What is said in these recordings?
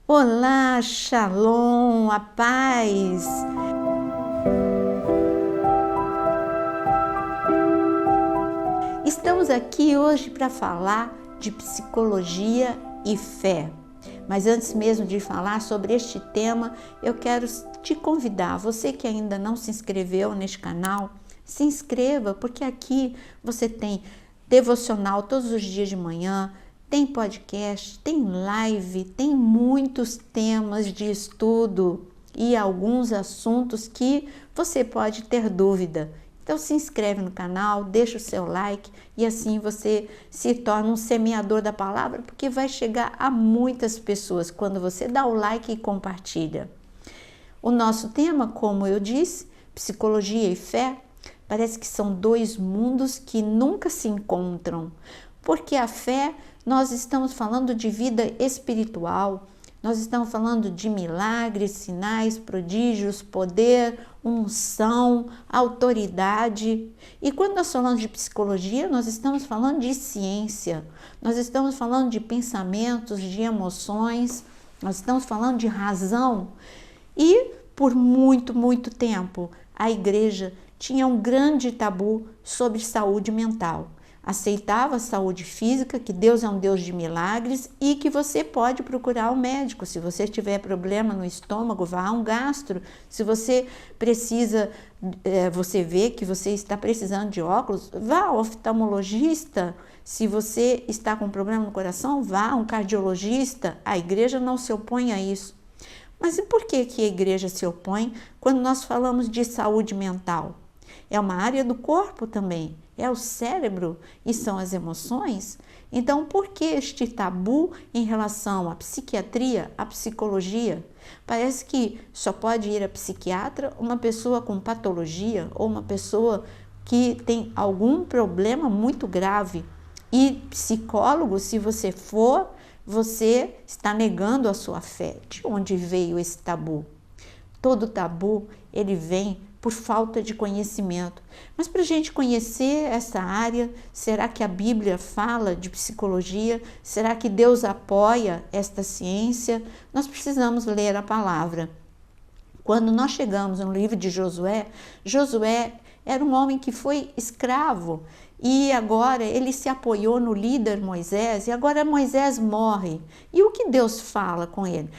Olá, Shalom, a paz. Estamos aqui hoje para falar de psicologia e fé. Mas antes mesmo de falar sobre este tema, eu quero te convidar, você que ainda não se inscreveu neste canal, se inscreva, porque aqui você tem devocional todos os dias de manhã, tem podcast, tem live, tem muitos temas de estudo e alguns assuntos que você pode ter dúvida. Então se inscreve no canal, deixa o seu like e assim você se torna um semeador da palavra, porque vai chegar a muitas pessoas quando você dá o like e compartilha. O nosso tema, como eu disse, psicologia e fé, parece que são dois mundos que nunca se encontram, porque a fé, nós estamos falando de vida espiritual, nós estamos falando de milagres, sinais, prodígios, poder, unção, autoridade. E quando nós falamos de psicologia, nós estamos falando de ciência, nós estamos falando de pensamentos, de emoções, nós estamos falando de razão. E por muito tempo, a igreja tinha um grande tabu sobre saúde mental. Aceitava a saúde física, que Deus é um Deus de milagres e que você pode procurar um médico. Se você tiver problema no estômago, vá a um gastro. Se você precisa, você vê que você está precisando de óculos, vá ao oftalmologista. Se você está com problema no coração, vá a um cardiologista. A igreja não se opõe a isso. Mas e por que a igreja se opõe quando nós falamos de saúde mental? É uma área do corpo também, é o cérebro e são as emoções. Então, por que este tabu em relação à psiquiatria, à psicologia? Parece que só pode ir a psiquiatra uma pessoa com patologia ou uma pessoa que tem algum problema muito grave. E psicólogo, se você for, você está negando a sua fé. De onde veio esse tabu? Todo tabu, ele vem por falta de conhecimento. Mas para a gente conhecer essa área, será que a Bíblia fala de psicologia? Será que Deus apoia esta ciência? Nós precisamos ler a palavra. Quando nós chegamos no livro de Josué, Josué era um homem que foi escravo e agora ele se apoiou no líder Moisés e agora Moisés morre. E o que Deus fala com ele?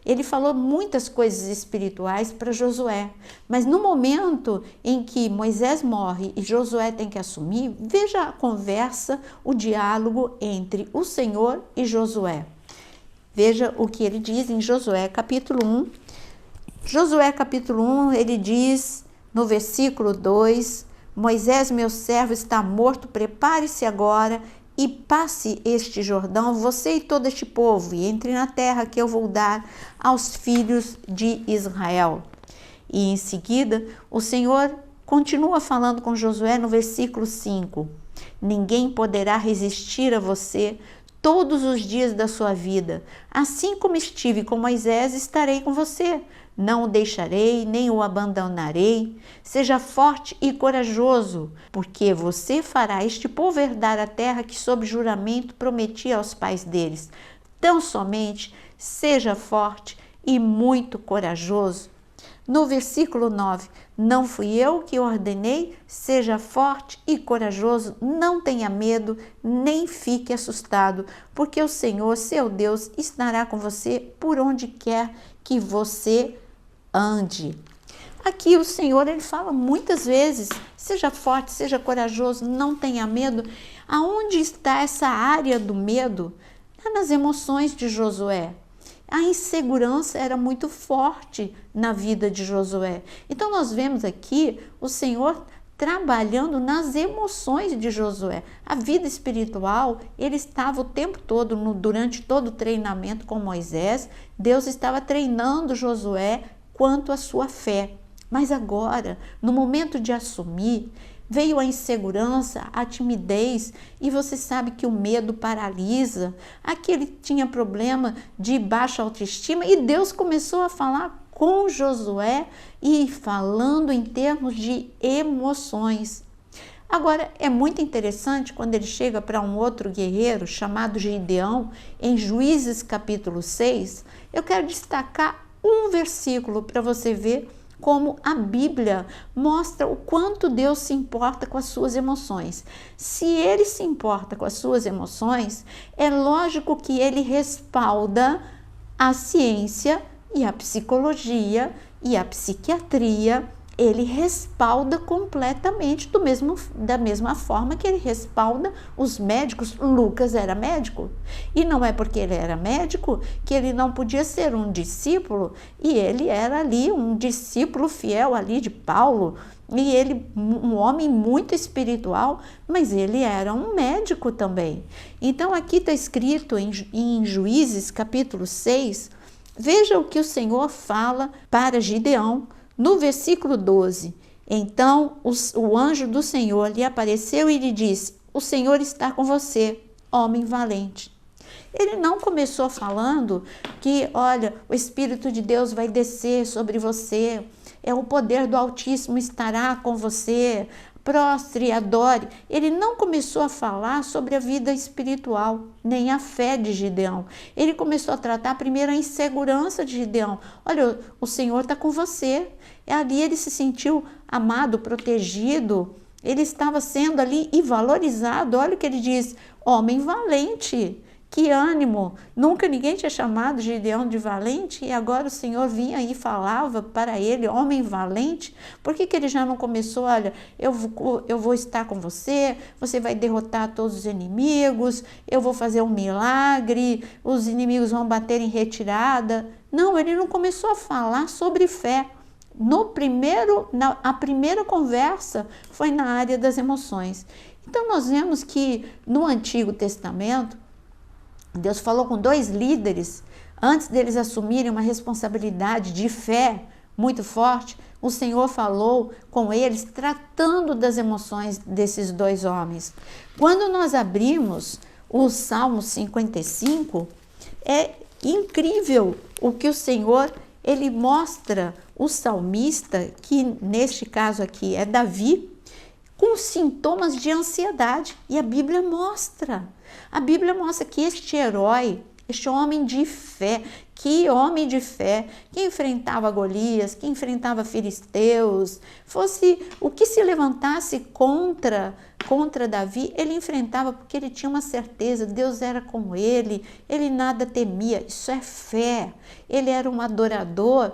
Ele falou muitas coisas espirituais para Josué, mas no momento em que Moisés morre e Josué tem que assumir, veja a conversa, o diálogo entre o Senhor e Josué. Veja o que ele diz em Josué capítulo 1. Josué capítulo 1, ele diz no versículo 2, Moisés, meu servo, está morto, prepare-se agora e passe este Jordão, você e todo este povo, e entre na terra que eu vou dar aos filhos de Israel. E em seguida, o Senhor continua falando com Josué no versículo 5. Ninguém poderá resistir a você todos os dias da sua vida. Assim como estive com Moisés, estarei com você. Não o deixarei, nem o abandonarei. Seja forte e corajoso, porque você fará este povo herdar a terra que sob juramento prometi aos pais deles. Tão somente seja forte e muito corajoso. No versículo 9, não fui eu que ordenei, seja forte e corajoso, não tenha medo, nem fique assustado, porque o Senhor, seu Deus, estará com você por onde quer que você ande. Aqui o Senhor, ele fala muitas vezes, seja forte, seja corajoso, não tenha medo. Aonde está essa área do medo? Está nas emoções de Josué. A insegurança era muito forte na vida de Josué. Então nós vemos aqui o Senhor trabalhando nas emoções de Josué. A vida espiritual, ele estava o tempo todo, durante todo o treinamento com Moisés, Deus estava treinando Josué quanto à sua fé. Mas agora, no momento de assumir, veio a insegurança, a timidez, e você sabe que o medo paralisa. Aqui ele tinha problema de baixa autoestima e Deus começou a falar com Josué e falando em termos de emoções. Agora, é muito interessante quando ele chega para um outro guerreiro chamado Gideão, em Juízes capítulo 6, eu quero destacar um versículo para você ver como a Bíblia mostra o quanto Deus se importa com as suas emoções. Se ele se importa com as suas emoções, é lógico que ele respalda a ciência e a psicologia e a psiquiatria, ele respalda completamente da mesma forma que ele respalda os médicos. Lucas era médico e não é porque ele era médico que ele não podia ser um discípulo, e ele era ali um discípulo fiel ali de Paulo, e ele um homem muito espiritual, mas ele era um médico também. Então aqui está escrito em Juízes capítulo 6, veja o que o Senhor fala para Gideão. No versículo 12, então o anjo do Senhor lhe apareceu e lhe disse: o Senhor está com você, homem valente. Ele não começou falando que, olha, o Espírito de Deus vai descer sobre você, o poder do Altíssimo estará com você, prostre e adore. Ele não começou a falar sobre a vida espiritual, nem a fé de Gideão. Ele começou a tratar primeiro a insegurança de Gideão. Olha, o Senhor está com você. Ali ele se sentiu amado, protegido, ele estava sendo ali e valorizado. Olha o que ele diz: homem valente. Que ânimo! Nunca ninguém tinha chamado Gideão de valente, e agora o Senhor vinha e falava para ele, homem valente. Por que ele já não começou? Olha, eu vou estar com você, você vai derrotar todos os inimigos, eu vou fazer um milagre, os inimigos vão bater em retirada. Não, ele não começou a falar sobre fé. A primeira conversa foi na área das emoções. Então nós vemos que no Antigo Testamento, Deus falou com 2 líderes, antes deles assumirem uma responsabilidade de fé muito forte. O Senhor falou com eles, tratando das emoções desses 2 homens. Quando nós abrimos o Salmo 55, é incrível o que o Senhor, ele mostra o salmista, que neste caso aqui é Davi, com sintomas de ansiedade, e a Bíblia mostra que este herói, este homem de fé, que homem de fé, que enfrentava Golias, que enfrentava filisteus, fosse o que se levantasse contra Davi, ele enfrentava porque ele tinha uma certeza, Deus era com ele nada temia. Isso é fé. Ele era um adorador,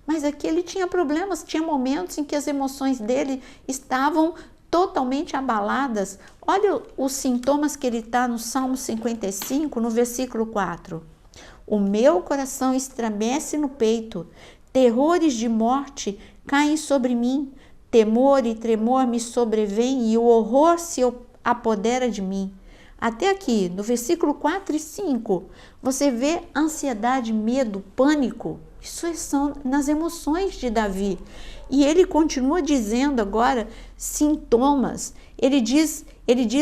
mas aqui ele tinha problemas, tinha momentos em que as emoções dele estavam totalmente abaladas. Olha os sintomas que ele está no Salmo 55, no versículo 4. O meu coração estremece no peito, terrores de morte caem sobre mim, temor e tremor me sobrevêm e o horror se apodera de mim. Até aqui, no versículo 4 e 5, você vê ansiedade, medo, pânico. Isso são nas emoções de Davi. E ele continua dizendo agora sintomas. Ele diz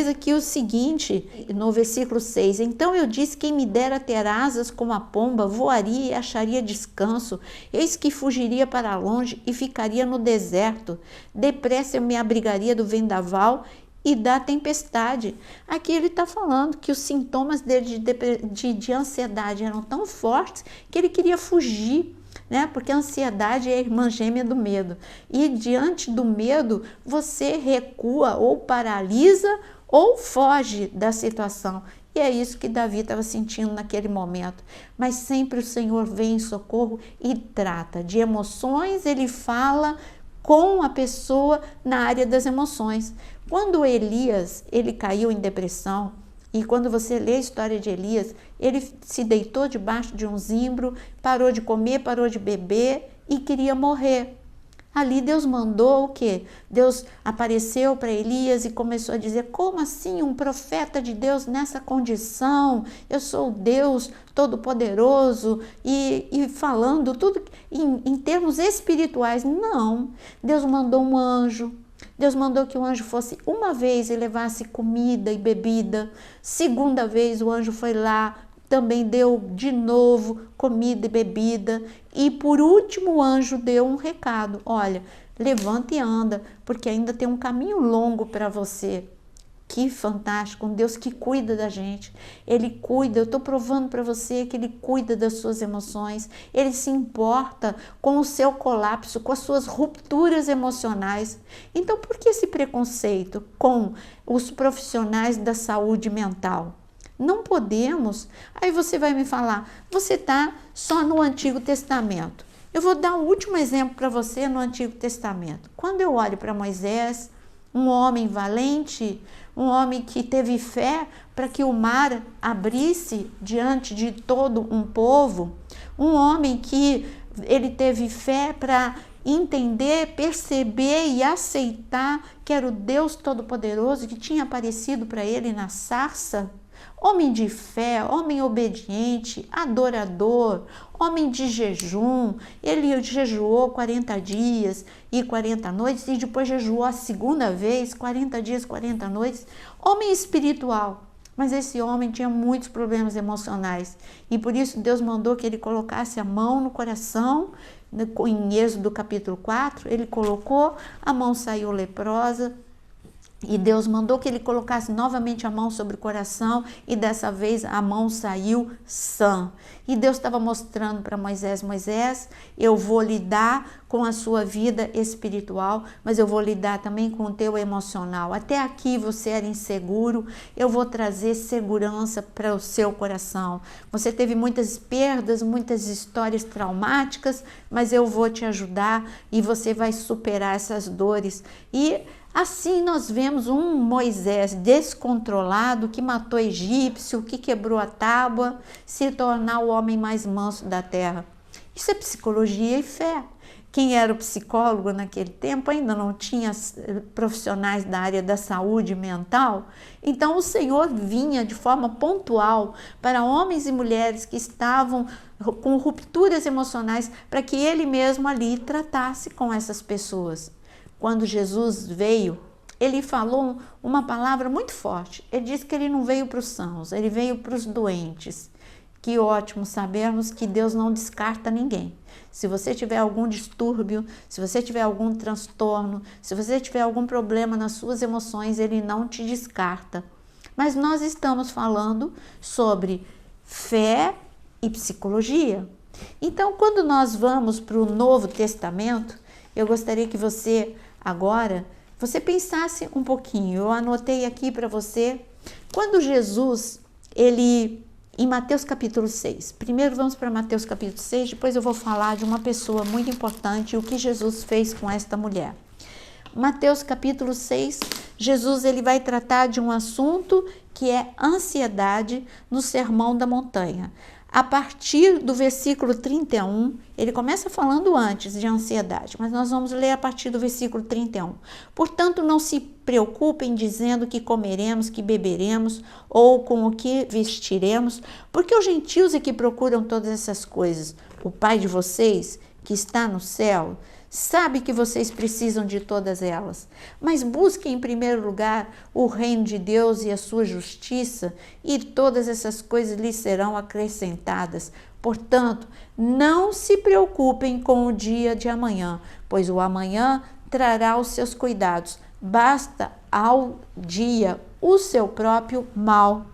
aqui o seguinte, no versículo 6, então eu disse, quem me dera ter asas como a pomba, voaria e acharia descanso, eis que fugiria para longe e ficaria no deserto, depressa eu me abrigaria do vendaval e da tempestade. Aqui ele está falando que os sintomas dele de ansiedade eram tão fortes que ele queria fugir, né? Porque a ansiedade é a irmã gêmea do medo. E diante do medo, você recua ou paralisa ou foge da situação. E é isso que Davi estava sentindo naquele momento. Mas sempre o Senhor vem em socorro e trata. De emoções, ele fala com a pessoa na área das emoções. Quando Elias, ele caiu em depressão, e quando você lê a história de Elias, ele se deitou debaixo de um zimbro, parou de comer, parou de beber e queria morrer. Ali Deus mandou o quê? Deus apareceu para Elias e começou a dizer, como assim um profeta de Deus nessa condição? Eu sou o Deus Todo-Poderoso, e falando tudo em termos espirituais. Não, Deus mandou um anjo. Deus mandou que o anjo fosse uma vez e levasse comida e bebida. Segunda vez o anjo foi lá, também deu de novo comida e bebida. E por último o anjo deu um recado. Olha, levanta e anda, porque ainda tem um caminho longo para você. Que fantástico, um Deus que cuida da gente, Ele cuida, eu estou provando para você que Ele cuida das suas emoções, Ele se importa com o seu colapso, com as suas rupturas emocionais. Então, por que esse preconceito com os profissionais da saúde mental? Não podemos. Aí você vai me falar, você está só no Antigo Testamento. Eu vou dar o último exemplo para você no Antigo Testamento. Quando eu olho para Moisés, um homem valente, um homem que teve fé para que o mar abrisse diante de todo um povo, um homem que ele teve fé para entender, perceber e aceitar que era o Deus Todo-Poderoso que tinha aparecido para ele na sarça. Homem de fé, homem obediente, adorador, homem de jejum. Ele jejuou 40 dias e 40 noites e depois jejuou a segunda vez, 40 dias, 40 noites. Homem espiritual. Mas esse homem tinha muitos problemas emocionais e por isso Deus mandou que ele colocasse a mão no coração. Em Êxodo capítulo 4, ele colocou, a mão saiu leprosa. E Deus mandou que ele colocasse novamente a mão sobre o coração e dessa vez a mão saiu sã. E Deus estava mostrando para Moisés, Moisés, eu vou lidar com a sua vida espiritual, mas eu vou lidar também com o teu emocional. Até aqui você era inseguro, eu vou trazer segurança para o seu coração. Você teve muitas perdas, muitas histórias traumáticas, mas eu vou te ajudar e você vai superar essas dores. E assim nós vemos um Moisés descontrolado que matou egípcio, que quebrou a tábua, se tornar o homem mais manso da terra. Isso é psicologia e fé. Quem era o psicólogo naquele tempo ainda não tinha profissionais da área da saúde mental. Então o Senhor vinha de forma pontual para homens e mulheres que estavam com rupturas emocionais para que Ele mesmo ali tratasse com essas pessoas. Quando Jesus veio, ele falou uma palavra muito forte. Ele disse que ele não veio para os sãos, ele veio para os doentes. Que ótimo sabermos que Deus não descarta ninguém. Se você tiver algum distúrbio, se você tiver algum transtorno, se você tiver algum problema nas suas emoções, Ele não te descarta. Mas nós estamos falando sobre fé e psicologia. Então, quando nós vamos para o Novo Testamento, eu gostaria que você agora, você pensasse um pouquinho. Eu anotei aqui para você, quando Jesus, em Mateus capítulo 6, primeiro vamos para Mateus capítulo 6, depois eu vou falar de uma pessoa muito importante, o que Jesus fez com esta mulher. Mateus capítulo 6, Jesus ele vai tratar de um assunto que é ansiedade no Sermão da Montanha. A partir do versículo 31, ele começa falando antes de ansiedade, mas nós vamos ler a partir do versículo 31. Portanto, não se preocupem dizendo que comeremos, que beberemos ou com o que vestiremos, porque os gentios é que procuram todas essas coisas. O Pai de vocês, que está no céu, sabe que vocês precisam de todas elas, mas busquem em primeiro lugar o reino de Deus e a sua justiça, e todas essas coisas lhes serão acrescentadas. Portanto, não se preocupem com o dia de amanhã, pois o amanhã trará os seus cuidados. Basta ao dia o seu próprio mal.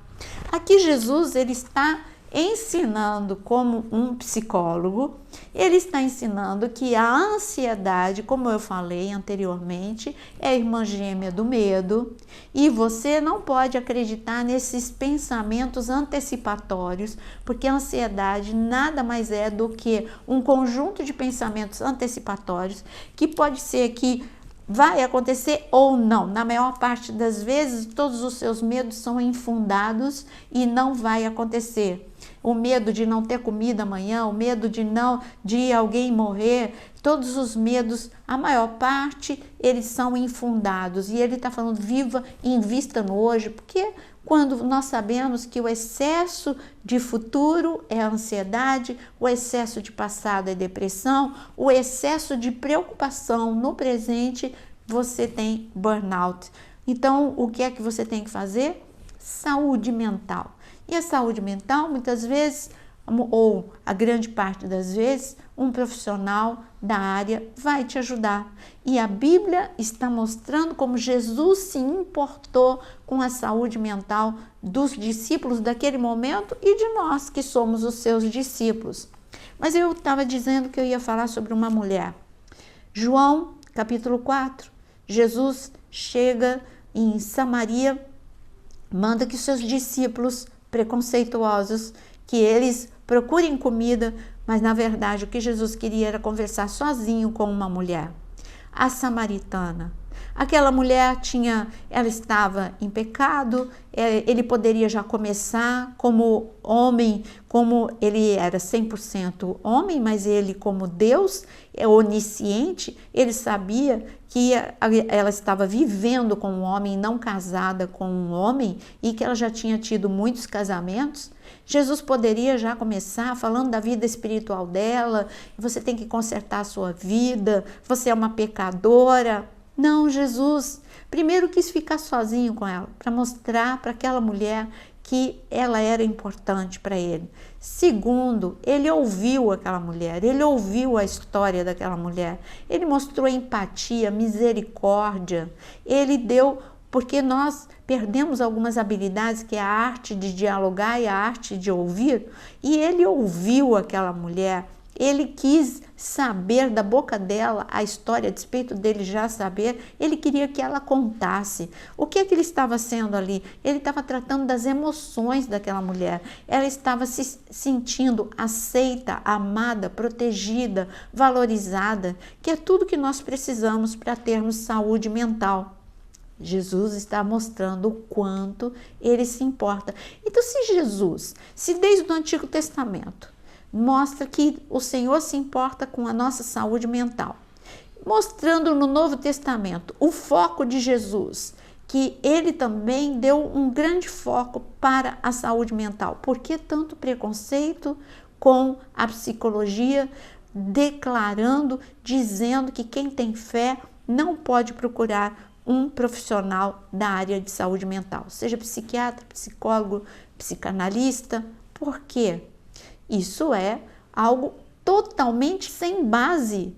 Aqui Jesus ele está ensinando como um psicólogo, ele está ensinando que a ansiedade, como eu falei anteriormente, é a irmã gêmea do medo e você não pode acreditar nesses pensamentos antecipatórios, porque a ansiedade nada mais é do que um conjunto de pensamentos antecipatórios que pode ser que vai acontecer ou não. Na maior parte das vezes, todos os seus medos são infundados e não vai acontecer. O medo de não ter comida amanhã, o medo de alguém morrer, todos os medos, a maior parte, eles são infundados. E ele está falando, viva e invista no hoje, porque quando nós sabemos que o excesso de futuro é a ansiedade, o excesso de passado é depressão, o excesso de preocupação no presente, você tem burnout. Então, o que é que você tem que fazer? Saúde mental. E a saúde mental, muitas vezes, ou a grande parte das vezes, um profissional da área vai te ajudar. E a Bíblia está mostrando como Jesus se importou com a saúde mental dos discípulos daquele momento e de nós que somos os seus discípulos. Mas eu estava dizendo que eu ia falar sobre uma mulher. João, capítulo 4, Jesus chega em Samaria, manda que seus discípulos preconceituosos, que eles procurem comida, mas na verdade o que Jesus queria era conversar sozinho com uma mulher, a samaritana. Aquela mulher ela estava em pecado, ele poderia já começar como homem, como ele era 100% homem, mas ele como Deus, onisciente, ele sabia que ela estava vivendo com um homem, não casada com um homem, e que ela já tinha tido muitos casamentos. Jesus poderia já começar falando da vida espiritual dela, você tem que consertar a sua vida, você é uma pecadora. Não, Jesus primeiro quis ficar sozinho com ela, para mostrar para aquela mulher que ela era importante para ele. Segundo, ele ouviu aquela mulher, ele ouviu a história daquela mulher, ele mostrou empatia, misericórdia, ele deu, porque nós perdemos algumas habilidades, que é a arte de dialogar e a arte de ouvir, e ele ouviu aquela mulher. Ele quis saber da boca dela a história, a despeito dele já saber, ele queria que ela contasse. O que é que ele estava sendo ali? Ele estava tratando das emoções daquela mulher. Ela estava se sentindo aceita, amada, protegida, valorizada, que é tudo que nós precisamos para termos saúde mental. Jesus está mostrando o quanto ele se importa. Então, se desde o Antigo Testamento, mostra que o Senhor se importa com a nossa saúde mental. Mostrando no Novo Testamento o foco de Jesus, que ele também deu um grande foco para a saúde mental. Por que tanto preconceito com a psicologia, declarando, dizendo que quem tem fé não pode procurar um profissional da área de saúde mental, seja psiquiatra, psicólogo, psicanalista? Por quê? Isso é algo totalmente sem base.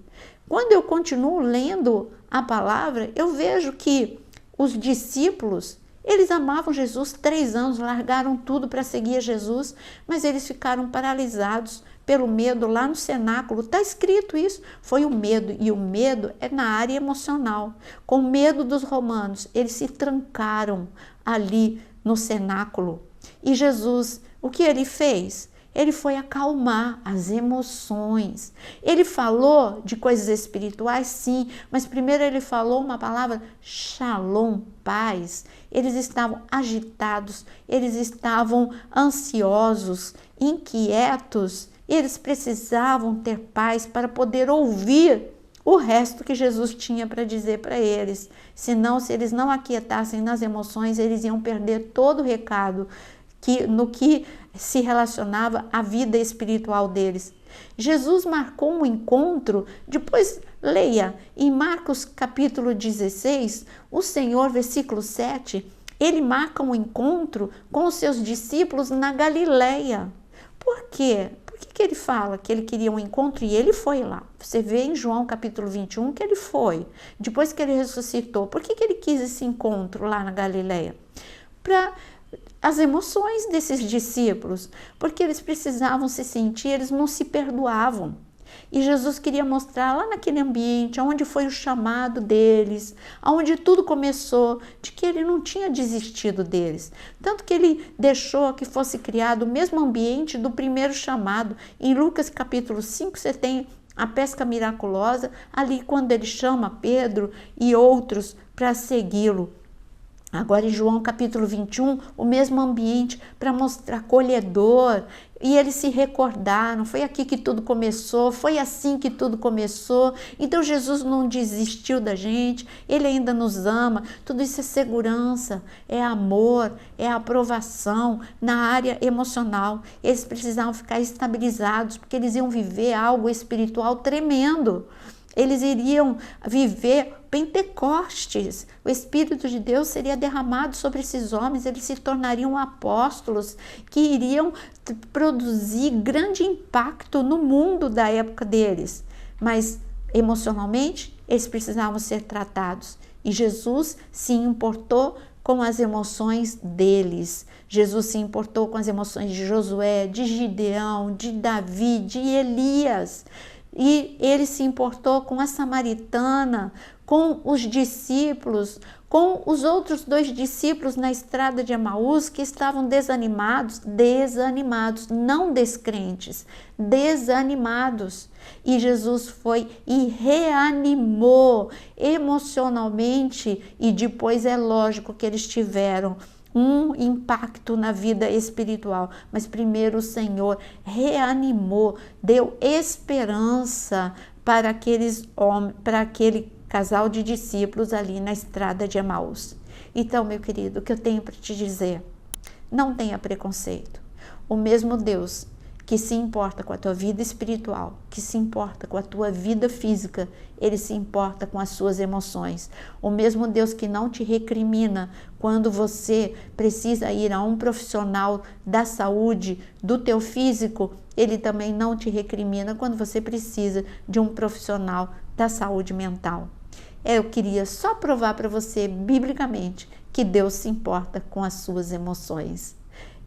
Quando eu continuo lendo a palavra, eu vejo que os discípulos, eles amavam Jesus 3 anos, largaram tudo para seguir a Jesus, mas eles ficaram paralisados pelo medo lá no cenáculo. Está escrito isso, foi o medo, e o medo é na área emocional. Com medo dos romanos, eles se trancaram ali no cenáculo. E Jesus, o que ele fez? Ele foi acalmar as emoções. Ele falou de coisas espirituais, sim, mas primeiro ele falou uma palavra, shalom, paz. Eles estavam agitados, eles estavam ansiosos, inquietos. Eles precisavam ter paz para poder ouvir o resto que Jesus tinha para dizer para eles. Senão, se eles não aquietassem nas emoções, eles iam perder todo o recado no que se relacionava à vida espiritual deles. Jesus marcou um encontro, depois leia, em Marcos capítulo 16, o Senhor, versículo 7, ele marca um encontro com os seus discípulos na Galileia. Por quê? Por que ele fala que ele queria um encontro e ele foi lá? Você vê em João capítulo 21 que ele foi, depois que ele ressuscitou. Por que ele quis esse encontro lá na Galileia? Para as emoções desses discípulos, porque eles precisavam se sentir, eles não se perdoavam. E Jesus queria mostrar lá naquele ambiente, onde foi o chamado deles, onde tudo começou, de que ele não tinha desistido deles. Tanto que ele deixou que fosse criado o mesmo ambiente do primeiro chamado. Em Lucas capítulo 5, você tem a pesca miraculosa, ali quando ele chama Pedro e outros para segui-lo. Agora em João capítulo 21, o mesmo ambiente para mostrar acolhedor. E eles se recordaram, foi aqui que tudo começou, foi assim que tudo começou. Então Jesus não desistiu da gente, ele ainda nos ama. Tudo isso é segurança, é amor, é aprovação na área emocional. Eles precisavam ficar estabilizados, porque eles iam viver algo espiritual tremendo. Eles iriam viver Pentecostes. O Espírito de Deus seria derramado sobre esses homens, eles se tornariam apóstolos que iriam produzir grande impacto no mundo da época deles. Mas emocionalmente, eles precisavam ser tratados. E Jesus se importou com as emoções deles. Jesus se importou com as emoções de Josué, de Gideão, de Davi, de Elias. E ele se importou com a samaritana, com os discípulos, com os outros 2 discípulos na estrada de Emaús que estavam desanimados, não descrentes, desanimados. E Jesus foi e reanimou emocionalmente, e depois é lógico que eles tiveram um impacto na vida espiritual, mas primeiro o Senhor reanimou, deu esperança para aquele casal de discípulos ali na estrada de Emaús. Então, meu querido, o que eu tenho para te dizer? Não tenha preconceito. O mesmo Deus que se importa com a tua vida espiritual, que se importa com a tua vida física, ele se importa com as suas emoções. O mesmo Deus que não te recrimina quando você precisa ir a um profissional da saúde do teu físico, ele também não te recrimina quando você precisa de um profissional da saúde mental. Eu queria só provar para você, biblicamente, que Deus se importa com as suas emoções.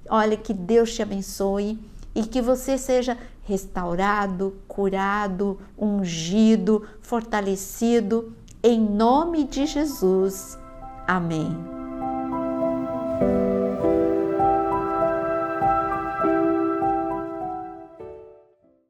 Olha, que Deus te abençoe e que você seja restaurado, curado, ungido, fortalecido, em nome de Jesus. Amém.